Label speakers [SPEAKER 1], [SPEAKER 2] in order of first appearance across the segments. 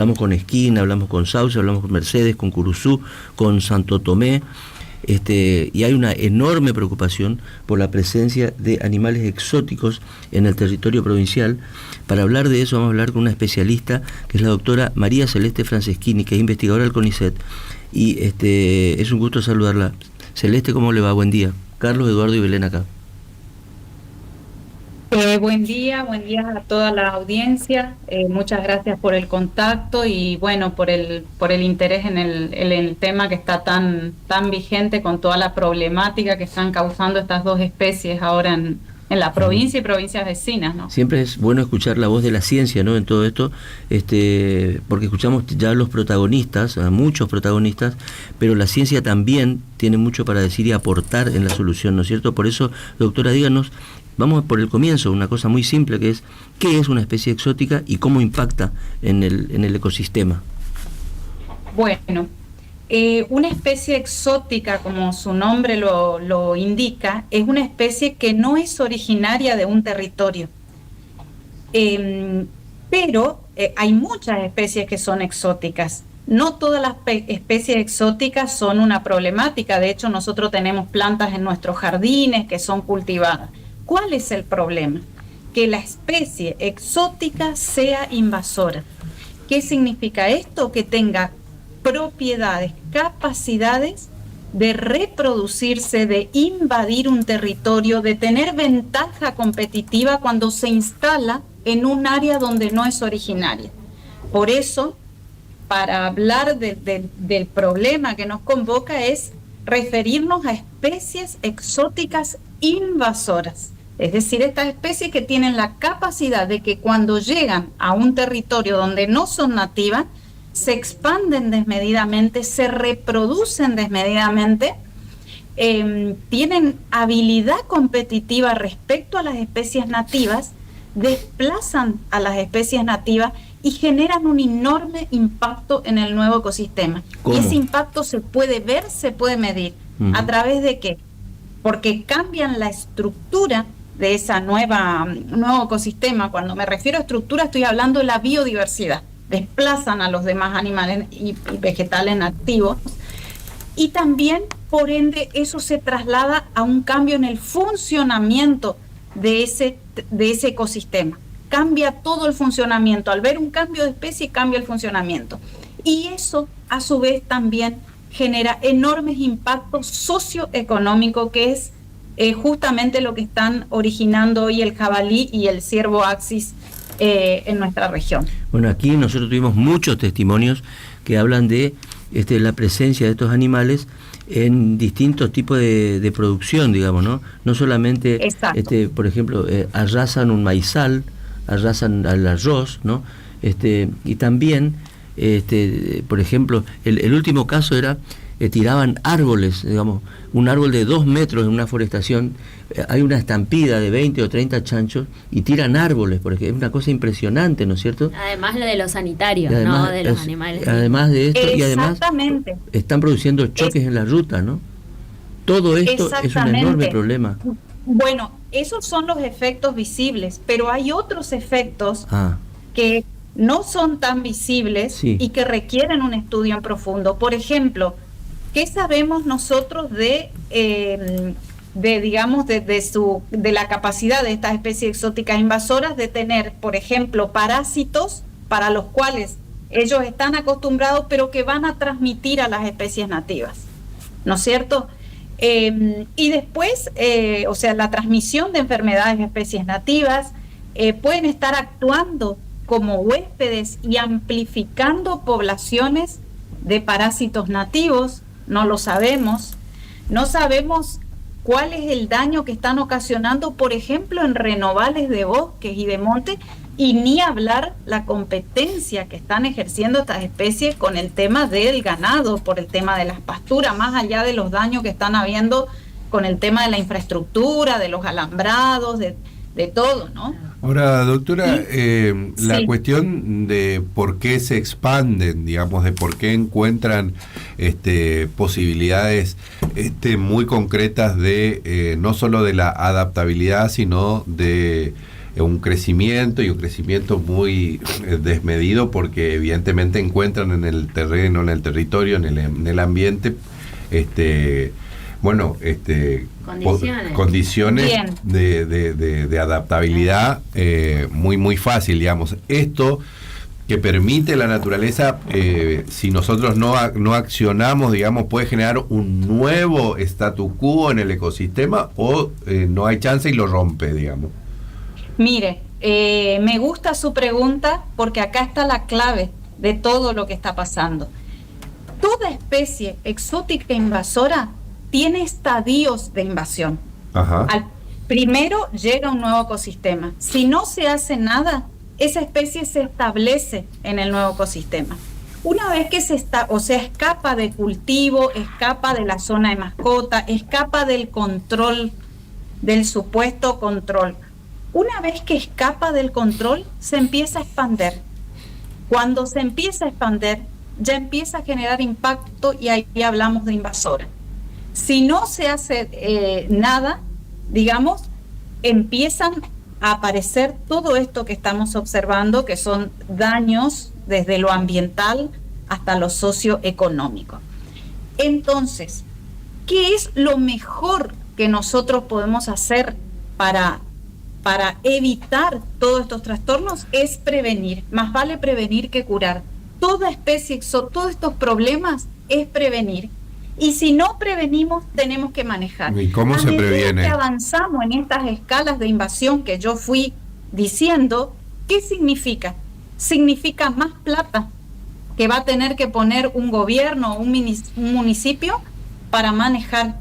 [SPEAKER 1] Hablamos con Esquina, hablamos con Sauce, hablamos con Mercedes, con Curuzú, con Santo Tomé, y hay una enorme preocupación por la presencia de animales exóticos en el territorio provincial. Para hablar de eso vamos a hablar con una especialista, que es la doctora María Celeste Franceschini, que es investigadora del CONICET, y es un gusto saludarla. Celeste, ¿cómo le va? Buen día. Carlos, Eduardo y Belén acá.
[SPEAKER 2] Buen día a toda la audiencia. Muchas gracias por el contacto y bueno, por el interés en el tema que está tan vigente con toda la problemática que están causando estas dos especies ahora en la provincia y provincias vecinas, ¿no?
[SPEAKER 1] Siempre es bueno escuchar la voz de la ciencia, ¿no? En todo esto, porque escuchamos ya a los protagonistas, a muchos protagonistas, pero la ciencia también tiene mucho para decir y aportar en la solución, ¿no es cierto? Por eso, doctora, díganos. Vamos por el comienzo, una cosa muy simple que es, ¿qué es una especie exótica y cómo impacta en el ecosistema?
[SPEAKER 2] Bueno, una especie exótica, como su nombre lo indica, es una especie que no es originaria de un territorio. Pero hay muchas especies que son exóticas. No todas las especies exóticas son una problemática. De hecho, nosotros tenemos plantas en nuestros jardines que son cultivadas. ¿Cuál es el problema? Que la especie exótica sea invasora. ¿Qué significa esto? Que tenga propiedades, capacidades de reproducirse, de invadir un territorio, de tener ventaja competitiva cuando se instala en un área donde no es originaria. Por eso, para hablar del problema que nos convoca es referirnos a especies exóticas invasoras. Es decir, estas especies que tienen la capacidad de que cuando llegan a un territorio donde no son nativas, se expanden desmedidamente, se reproducen desmedidamente, tienen habilidad competitiva respecto a las especies nativas, desplazan a las especies nativas y generan un enorme impacto en el nuevo ecosistema.
[SPEAKER 1] ¿Cómo?
[SPEAKER 2] Y ese impacto se puede ver, se puede medir. ¿A través de qué? Porque cambian la estructura de ese nuevo ecosistema. Cuando me refiero a estructura estoy hablando de la biodiversidad. Desplazan a los demás animales y vegetales nativos. Y también, por ende, eso se traslada a un cambio en el funcionamiento de ese ecosistema. Cambia todo el funcionamiento. Al ver un cambio de especie, cambia el funcionamiento. Y eso, a su vez, también genera enormes impactos socioeconómicos, que es justamente lo que están originando hoy el jabalí y el ciervo axis en nuestra región.
[SPEAKER 1] Bueno, aquí nosotros tuvimos muchos testimonios que hablan de la presencia de estos animales en distintos tipos de producción, digamos, ¿no? No solamente, por ejemplo, arrasan un maizal, arrasan al arroz, ¿no? Y también, por ejemplo, el último caso era, tiraban árboles, digamos, un árbol de 2 metros en una forestación, hay una estampida de 20 o 30 chanchos y tiran árboles, porque es una cosa impresionante, ¿no es cierto?
[SPEAKER 3] Además lo de los sanitarios, además, ¿no? De los animales.
[SPEAKER 1] Además de esto, y además están produciendo choques en la ruta, ¿no? Todo esto es un enorme problema.
[SPEAKER 2] Bueno, esos son los efectos visibles, pero hay otros efectos que no son tan visibles y que requieren un estudio en profundo. Por ejemplo, ¿qué sabemos nosotros de la capacidad de estas especies exóticas invasoras de tener, por ejemplo, parásitos para los cuales ellos están acostumbrados, pero que van a transmitir a las especies nativas, ¿no es cierto? Y después, la transmisión de enfermedades de especies nativas pueden estar actuando como huéspedes y amplificando poblaciones de parásitos nativos. No lo sabemos. No sabemos cuál es el daño que están ocasionando, por ejemplo, en renovales de bosques y de montes, y ni hablar la competencia que están ejerciendo estas especies con el tema del ganado, por el tema de las pasturas, más allá de los daños que están habiendo con el tema de la infraestructura, de los alambrados, de todo, ¿no?
[SPEAKER 4] Ahora, doctora, la cuestión de por qué se expanden, digamos, de por qué encuentran posibilidades muy concretas de no solo de la adaptabilidad, sino de un crecimiento y un crecimiento muy desmedido, porque evidentemente encuentran en el terreno, en el territorio, en el ambiente, condiciones de adaptabilidad muy muy fácil, digamos. Esto que permite la naturaleza, si nosotros no accionamos, digamos, puede generar un nuevo statu quo en el ecosistema, o no hay chance y lo rompe, digamos.
[SPEAKER 2] Mire, me gusta su pregunta, porque acá está la clave de todo lo que está pasando. Toda especie exótica invasora tiene estadios de invasión.
[SPEAKER 4] Ajá.
[SPEAKER 2] Primero llega un nuevo ecosistema. Si no se hace nada, esa especie se establece en el nuevo ecosistema. Una vez que escapa de cultivo, escapa de la zona de mascota, escapa del control, del supuesto control. Una vez que escapa del control, se empieza a expandir. Cuando se empieza a expandir, ya empieza a generar impacto, y ahí hablamos de invasora. Si no se hace nada, digamos, empiezan a aparecer todo esto que estamos observando, que son daños desde lo ambiental hasta lo socioeconómico. Entonces, ¿qué es lo mejor que nosotros podemos hacer para evitar todos estos trastornos? Es prevenir. Más vale prevenir que curar. Toda especie, todos estos problemas es prevenir. Y si no prevenimos, tenemos que manejar.
[SPEAKER 4] ¿Y cómo se previene?
[SPEAKER 2] Que avanzamos en estas escalas de invasión que yo fui diciendo, ¿qué significa? Significa más plata que va a tener que poner un gobierno, un municipio para manejar.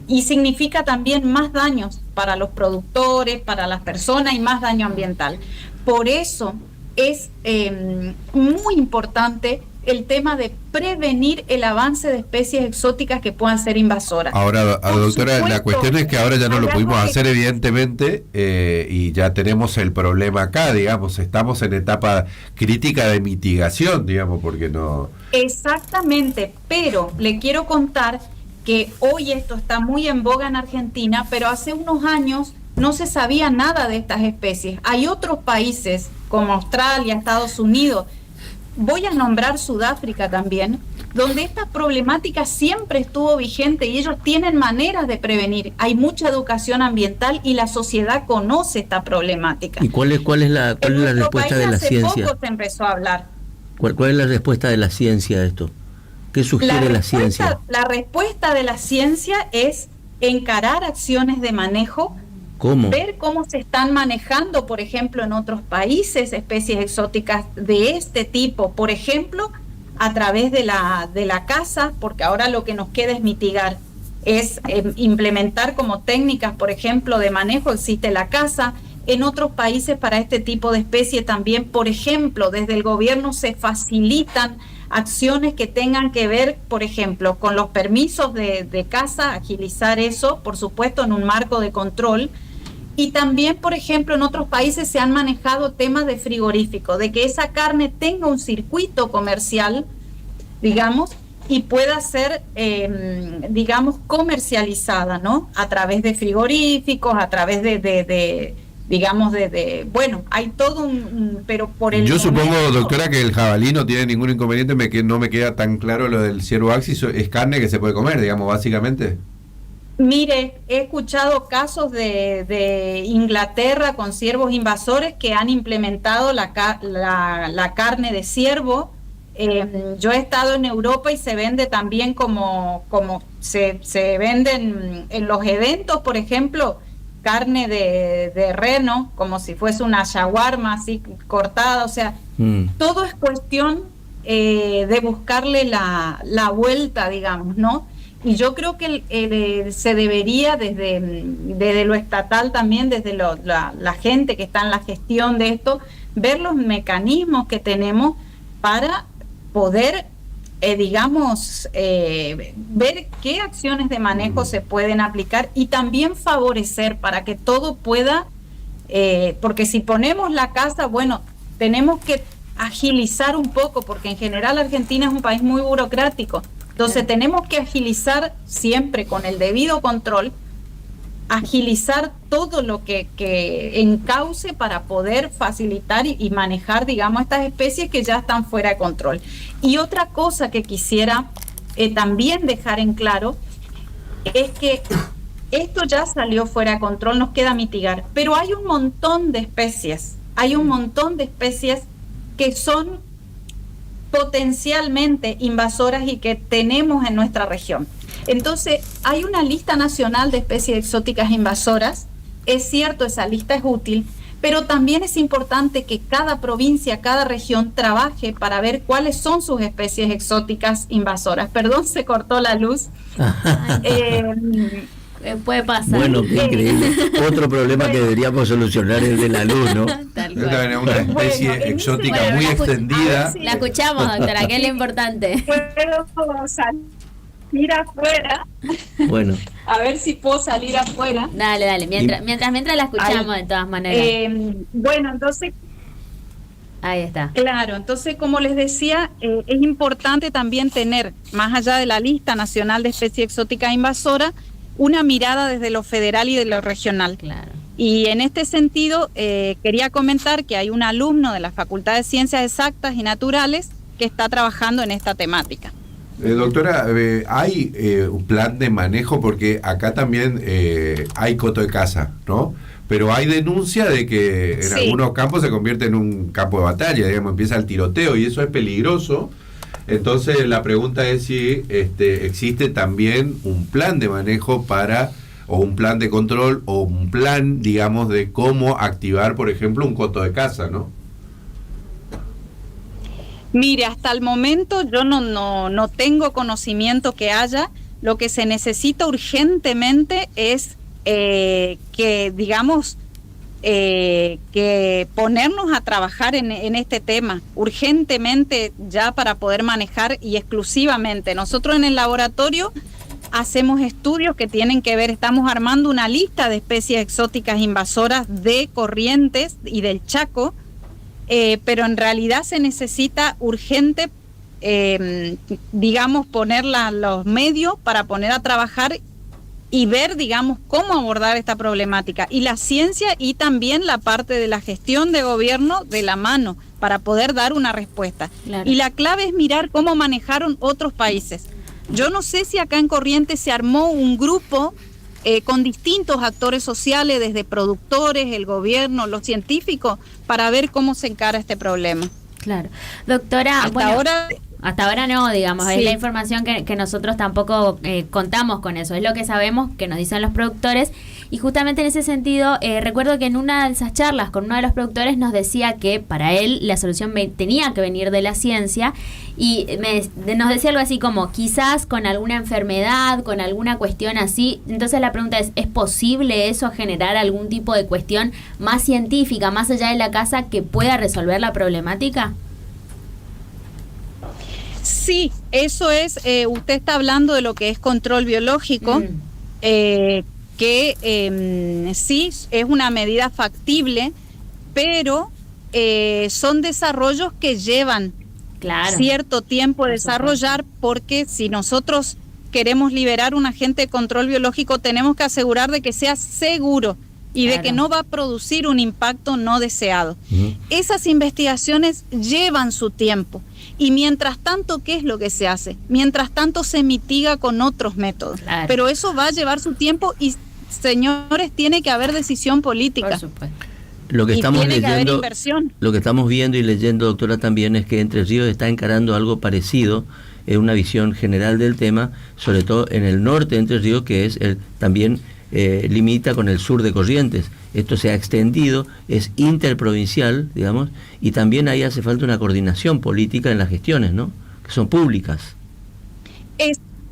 [SPEAKER 2] Y significa también más daños para los productores, para las personas, y más daño ambiental. Por eso es muy importante el tema de prevenir el avance de especies exóticas que puedan ser invasoras.
[SPEAKER 4] Ahora, doctora, la cuestión es que ahora ya no lo pudimos hacer, evidentemente, y ya tenemos el problema acá, digamos, estamos en etapa crítica de mitigación, digamos, porque no...
[SPEAKER 2] Exactamente, pero le quiero contar que hoy esto está muy en boga en Argentina, pero hace unos años no se sabía nada de estas especies. Hay otros países como Australia, Estados Unidos, voy a nombrar Sudáfrica también, donde esta problemática siempre estuvo vigente y ellos tienen maneras de prevenir. Hay mucha educación ambiental y la sociedad conoce esta problemática.
[SPEAKER 1] ¿Y cuál es la respuesta de la ciencia?
[SPEAKER 2] Hace poco se empezó a hablar.
[SPEAKER 1] ¿Cuál es la respuesta de la ciencia a esto? ¿Qué sugiere la ciencia?
[SPEAKER 2] La respuesta de la ciencia es encarar acciones de manejo.
[SPEAKER 1] ¿Cómo?
[SPEAKER 2] Ver cómo se están manejando, por ejemplo, en otros países, especies exóticas de este tipo, por ejemplo, a través de la caza, porque ahora lo que nos queda es mitigar, es implementar como técnicas, por ejemplo, de manejo. Existe la caza. En otros países para este tipo de especie también, por ejemplo, desde el gobierno se facilitan acciones que tengan que ver, por ejemplo, con los permisos de caza, agilizar eso, por supuesto, en un marco de control. Y también, por ejemplo, en otros países se han manejado temas de frigorífico, de que esa carne tenga un circuito comercial, digamos, y pueda ser, digamos, comercializada, ¿no? A través de frigoríficos, a través bueno, hay todo pero por el...
[SPEAKER 4] Yo supongo, doctora, que el jabalí no tiene ningún inconveniente, no me queda tan claro lo del ciervo axis, es carne que se puede comer, digamos, básicamente.
[SPEAKER 2] Mire, he escuchado casos de Inglaterra con ciervos invasores que han implementado la carne de ciervo. Yo he estado en Europa y se vende también como se venden en los eventos, por ejemplo, carne de reno, como si fuese una shawarma así cortada. O sea, todo es cuestión de buscarle la vuelta, digamos, ¿no? Y yo creo que se debería desde lo estatal también, desde la gente que está en la gestión de esto, ver los mecanismos que tenemos para poder, ver qué acciones de manejo se pueden aplicar y también favorecer para que todo pueda, porque si ponemos la casa, bueno, tenemos que agilizar un poco, porque en general Argentina es un país muy burocrático. Entonces tenemos que agilizar siempre con el debido control agilizar todo lo que encauce para poder facilitar y manejar, digamos, estas especies que ya están fuera de control. Y otra cosa que quisiera también dejar en claro es que esto ya salió fuera de control, nos queda mitigar, pero hay un montón de especies, que son potencialmente invasoras y que tenemos en nuestra región. Entonces, hay una lista nacional de especies exóticas invasoras. Es cierto, esa lista es útil, pero también es importante que cada provincia, cada región trabaje para ver cuáles son sus especies exóticas invasoras. Perdón, se cortó la luz.
[SPEAKER 3] Puede pasar.
[SPEAKER 1] Bueno, qué increíble. Otro problema que deberíamos solucionar es de la luz, ¿no?
[SPEAKER 4] Tenemos una especie exótica muy extendida.
[SPEAKER 3] La escuchamos, doctora, que es lo importante.
[SPEAKER 2] ¿Puedo salir afuera?
[SPEAKER 1] Bueno.
[SPEAKER 2] A ver si puedo salir afuera.
[SPEAKER 3] Dale. Mientras la escuchamos, de todas maneras.
[SPEAKER 2] Bueno, entonces...
[SPEAKER 3] Ahí está.
[SPEAKER 2] Claro, entonces, como les decía, es importante también tener, más allá de la lista nacional de especies exóticas invasoras, una mirada desde lo federal y de lo regional.
[SPEAKER 3] Claro.
[SPEAKER 2] Y en este sentido, quería comentar que hay un alumno de la Facultad de Ciencias Exactas y Naturales que está trabajando en esta temática.
[SPEAKER 4] Doctora, ¿hay un plan de manejo? Porque acá también hay coto de caza, ¿no? Pero hay denuncia de que en algunos campos se convierte en un campo de batalla, digamos, empieza el tiroteo y eso es peligroso. Entonces la pregunta es si existe también un plan de manejo o un plan de control, o un plan, digamos, de cómo activar, por ejemplo, un coto de caza, ¿no?
[SPEAKER 2] Mire, hasta el momento yo no tengo conocimiento que haya. Lo que se necesita urgentemente es que, digamos, que ponernos a trabajar en este tema urgentemente ya para poder manejar y exclusivamente. Nosotros en el laboratorio hacemos estudios que tienen que ver, estamos armando una lista de especies exóticas invasoras de Corrientes y del Chaco, pero en realidad se necesita urgente, digamos, poner los medios para poner a trabajar y ver, digamos, cómo abordar esta problemática. Y la ciencia y también la parte de la gestión de gobierno de la mano para poder dar una respuesta. Claro. Y la clave es mirar cómo manejaron otros países. Yo no sé si acá en Corrientes se armó un grupo con distintos actores sociales, desde productores, el gobierno, los científicos, para ver cómo se encara este problema.
[SPEAKER 3] Claro. Doctora, hasta ahora no, digamos, sí. Es la información que nosotros tampoco contamos con eso, es lo que sabemos que nos dicen los productores, y justamente en ese sentido recuerdo que en una de esas charlas con uno de los productores nos decía que para él la solución tenía que venir de la ciencia, y nos decía algo así como quizás con alguna enfermedad, con alguna cuestión así. Entonces la pregunta ¿es posible eso, generar algún tipo de cuestión más científica, más allá de la caza, que pueda resolver la problemática?
[SPEAKER 2] Sí, eso es, usted está hablando de lo que es control biológico, que sí, es una medida factible, pero son desarrollos que llevan cierto tiempo a desarrollar, porque si nosotros queremos liberar un agente de control biológico, tenemos que asegurar de que sea seguro y de que no va a producir un impacto no deseado. Esas investigaciones llevan su tiempo. Y mientras tanto, ¿qué es lo que se hace? Mientras tanto se mitiga con otros métodos. Pero eso va a llevar su tiempo y, señores, tiene que haber decisión política.
[SPEAKER 3] Por supuesto.
[SPEAKER 1] Lo que estamos
[SPEAKER 2] tiene
[SPEAKER 1] leyendo,
[SPEAKER 2] que haber inversión.
[SPEAKER 1] Lo que estamos viendo y leyendo, doctora, también es que Entre Ríos está encarando algo parecido, una visión general del tema, sobre todo en el norte de Entre Ríos, que es también limita con el sur de Corrientes. Esto se ha extendido, es interprovincial, digamos, y también ahí hace falta una coordinación política en las gestiones, ¿no? Que son públicas.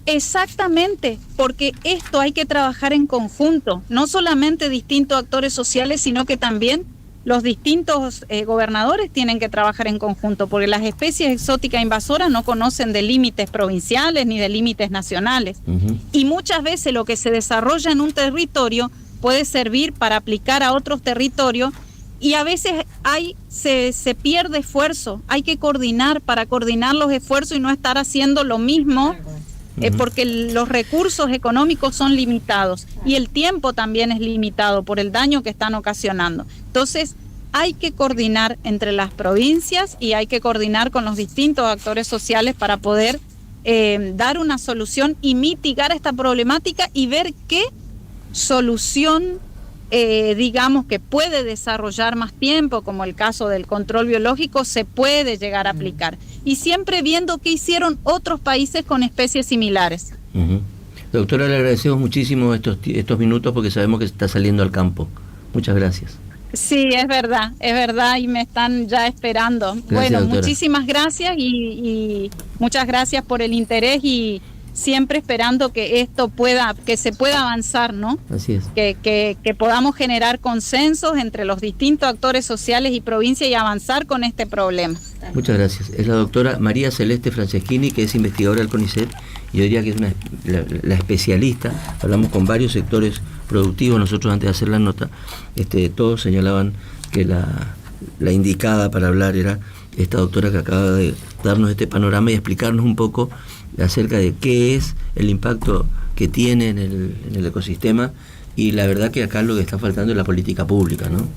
[SPEAKER 2] Exactamente, porque esto hay que trabajar en conjunto, no solamente distintos actores sociales, sino que también los distintos gobernadores tienen que trabajar en conjunto, porque las especies exóticas invasoras no conocen de límites provinciales ni de límites nacionales. Y muchas veces lo que se desarrolla en un territorio puede servir para aplicar a otros territorios, y a veces se pierde esfuerzo. Hay que coordinar para coordinar los esfuerzos y no estar haciendo lo mismo porque los recursos económicos son limitados y el tiempo también es limitado por el daño que están ocasionando. Entonces, hay que coordinar entre las provincias y hay que coordinar con los distintos actores sociales para poder dar una solución y mitigar esta problemática y ver qué solución, digamos, que puede desarrollar más tiempo, como el caso del control biológico, se puede llegar a aplicar. Y siempre viendo qué hicieron otros países con especies similares.
[SPEAKER 1] Doctora, le agradecemos muchísimo estos minutos porque sabemos que está saliendo al campo. Muchas gracias.
[SPEAKER 2] Sí, es verdad, y me están ya esperando.
[SPEAKER 1] Gracias,
[SPEAKER 2] bueno,
[SPEAKER 1] doctora.
[SPEAKER 2] Muchísimas gracias y muchas gracias por el interés y siempre esperando que que se pueda avanzar, ¿no?
[SPEAKER 1] Así es.
[SPEAKER 2] Que podamos generar consensos entre los distintos actores sociales y provincia y avanzar con este problema.
[SPEAKER 1] Muchas gracias. Es la doctora María Celeste Franceschini, que es investigadora del CONICET, y yo diría que es la especialista. Hablamos con varios sectores productivos, nosotros antes de hacer la nota, todos señalaban que la indicada para hablar era esta doctora que acaba de darnos este panorama y explicarnos un poco acerca de qué es el impacto que tiene en el ecosistema, y la verdad que acá lo que está faltando es la política pública, ¿no?